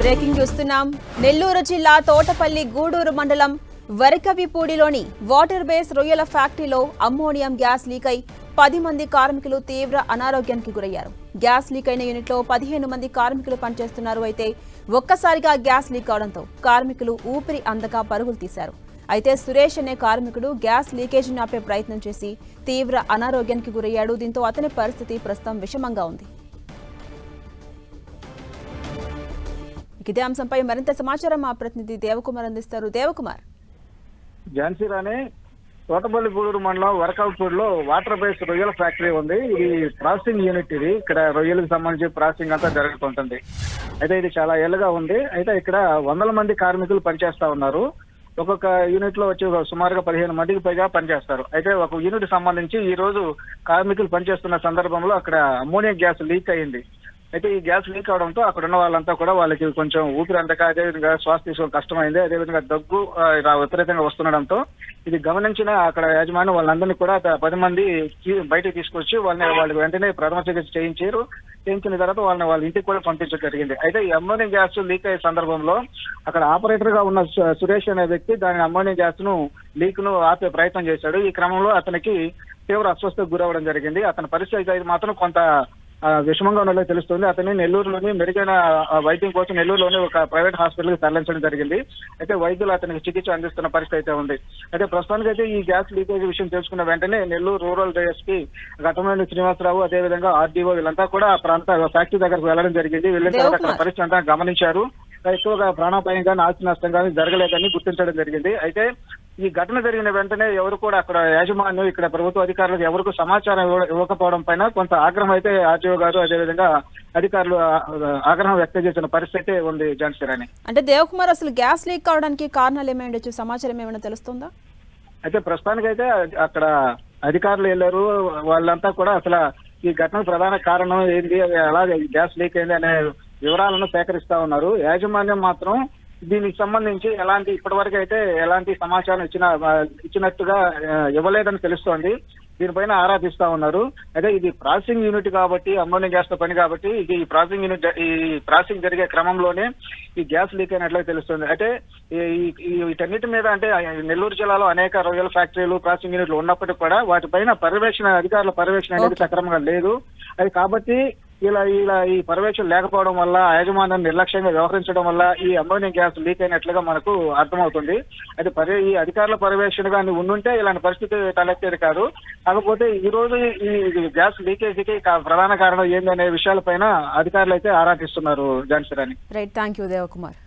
Breaking చూస్తున్నాం. నెల్లూరు జిల్లా తోటపల్లి గూడూరు మండలం వరికవిపూడిలోని వాటర్ బేస్ రొయ్యల ఫ్యాక్టరీలో అమ్మోనియం గ్యాస్ లీక్ అయి 10 మంది కార్మికులు తీవ్ర అనారోగ్యానికి గురయ్యారు. గ్యాస్ లీక్ అయిన యూనిట్లో 15 మంది కార్మికులు పనిచేస్తున్నారు. అయితే ఒక్కసారిగా గ్యాస్ లీక్ అవడంతో కార్మికులు ఊపిరి అందక పరుగులు తీశారు. అయితే సురేష్ అనే కార్మికుడు గ్యాస్ లీకేజీని ఆపే ప్రయత్నం చేసి తీవ్ర అనారోగ్యానికి గురయ్యాడు. దీంతో అతని పరిస్థితి ప్రస్తుతం విషమంగా ఉంది. ఇదే అంశంపై మరింత సమాచారం మా ప్రతినిధి దేవకుమార్ అందిస్తారు. దేవకుమార్, ఝాన్సీ రాణి, తోటపల్లి గూడూరు మండలం వరకల్పూడిలో వాటర్ బేస్ రొయ్యల ఫ్యాక్టరీ ఉంది. ఇది ప్రాసెసింగ్ యూనిట్. ఇది ఇక్కడ రొయ్యలకు సంబంధించి ప్రాసెసింగ్ అంతా జరుగుతుంటుంది. అయితే ఇది చాలా ఏళ్ళుగా ఉంది. అయితే ఇక్కడ 100 మంది కార్మికులు పనిచేస్తా ఉన్నారు. ఒక్కొక్క యూనిట్ లో వచ్చి సుమారుగా 15 మందికి పైగా పనిచేస్తారు. అయితే ఒక యూనిట్ సంబంధించి ఈ రోజు కార్మికులు పనిచేస్తున్న సందర్భంలో అక్కడ అమ్మోనియా గ్యాస్ లీక్ అయింది. అయితే ఈ గ్యాస్ లీక్ అవడంతో అక్కడ ఉన్న వాళ్ళంతా కూడా వాళ్ళకి కొంచెం ఊపిరి అందక, అదేవిధంగా శ్వాస తీసుకోవడం కష్టమైంది. అదేవిధంగా దగ్గు విపరీతంగా వస్తుండడంతో ఇది గమనించిన అక్కడ యాజమాన్యం వాళ్ళందరినీ కూడా 10 మంది బయటకు తీసుకొచ్చి వాళ్ళకి వెంటనే ప్రథమ చికిత్స చేయించిన తర్వాత వాళ్ళ ఇంటికి కూడా పంపించడం జరిగింది. అయితే ఈ అమ్మోనియం గ్యాస్ లీక్ అయ్యే సందర్భంలో అక్కడ ఆపరేటర్ గా ఉన్న సురేష్ అనే వ్యక్తి దాని అమ్మోనియం గ్యాస్ లీక్ ను ఆపే ప్రయత్నం చేశాడు. ఈ క్రమంలో అతనికి తీవ్ర అస్వస్థతకు గురవడం జరిగింది. అతని పరిస్థితి అయితే మాత్రం కొంత విషమంగా ఉన్నట్లు తెలుస్తుంది. అతన్ని నెల్లూరులోని మెరుగైన వైద్యం కోసం నెల్లూరులోని ఒక ప్రైవేట్ హాస్పిటల్ కి తరలించడం జరిగింది. అయితే వైద్యులు అతనికి చికిత్స అందిస్తున్న పరిస్థితి అయితే ఉంది. అయితే ప్రస్తుతానికి అయితే ఈ గ్యాస్ లీకేజ్ విషయం తెలుసుకున్న వెంటనే నెల్లూరు రూరల్ డిఎస్పీ ఘటమనేని శ్రీనివాసరావు, అదేవిధంగా ఆర్డీఓ వీళ్ళంతా కూడా ప్రాంత ఫ్యాక్టరీ దగ్గరకు వెళ్లడం జరిగింది. వెళ్ళిన తర్వాత అక్కడ పరిస్థితి అంతా గమనించారు. ఎక్కువగా ప్రాణాపాయం కానీ ఆస్తి నష్టం కానీ జరగలేదని గుర్తించడం జరిగింది. అయితే ఈ ఘటన జరిగిన వెంటనే ఎవరు కూడా అక్కడ యాజమాన్యం, ఇక్కడ ప్రభుత్వ అధికారులకు ఎవరికి సమాచారం ఇవ్వకపోవడం పైన కొంత ఆగ్రహం అయితే ఆర్టీఓ గారు, అదేవిధంగా అధికారులు ఆగ్రహం వ్యక్తం చేసిన పరిస్థితి ఉంది. ఝాన్సీ రాణి, అంటే దేవకుమార్, అసలు గ్యాస్ లీక్ అవడానికి కారణాలు ఏమై ఉండొచ్చు? సమాచారం ఏమైనా తెలుస్తుందా? అయితే ప్రస్తుతానికి అయితే అక్కడ అధికారులు వెళ్ళారు. వాళ్ళంతా కూడా అసలు ఈ ఘటనకు ప్రధాన కారణం ఏంటి, ఎలా గ్యాస్ లీక్ అయింది అనే వివరాలను సేకరిస్తా ఉన్నారు. యాజమాన్యం మాత్రం దీనికి సంబంధించి ఇప్పటివరకు అయితే ఎలాంటి సమాచారం ఇచ్చినట్టుగా ఇవ్వలేదని తెలుస్తోంది. దీనిపైన ఆరా తీస్తా ఉన్నారు. అయితే ఇది ప్రాసెసింగ్ యూనిట్ కాబట్టి, అమ్మోనియం గ్యాస్ తో పని కాబట్టి ఇది ప్రాసెసింగ్ జరిగే క్రమంలోనే ఈ గ్యాస్ లీక్ అయినట్లుగా తెలుస్తుంది. అయితే వీటన్నిటి మీద అంటే నెల్లూరు జిల్లాలో అనేక రొయ్యల ఫ్యాక్టరీలు, ప్రాసెసింగ్ యూనిట్లు ఉన్నప్పటికీ కూడా వాటిపైన అధికారుల పర్యవేక్షణ అనేది సక్రమంగా లేదు. అది కాబట్టి ఇలా ఈ పర్యవేక్షణ లేకపోవడం వల్ల, యాజమాన్యం నిర్లక్ష్యంగా వ్యవహరించడం వల్ల ఈ అమ్మోనియం గ్యాస్ లీక్ అయినట్లుగా మనకు అర్థమవుతుంది. అయితే ఈ అధికారుల పర్యవేక్షణగా ఉండుంటే ఇలాంటి పరిస్థితి తలెత్తేది కాదు. కాకపోతే ఈ రోజు ఈ గ్యాస్ లీకేజీకి ప్రధాన కారణం ఏందనే విషయాలపైన అధికారులు అయితే ఆరా తీస్తున్నారు. Jhansi Rani. Right, thank you Devakumar.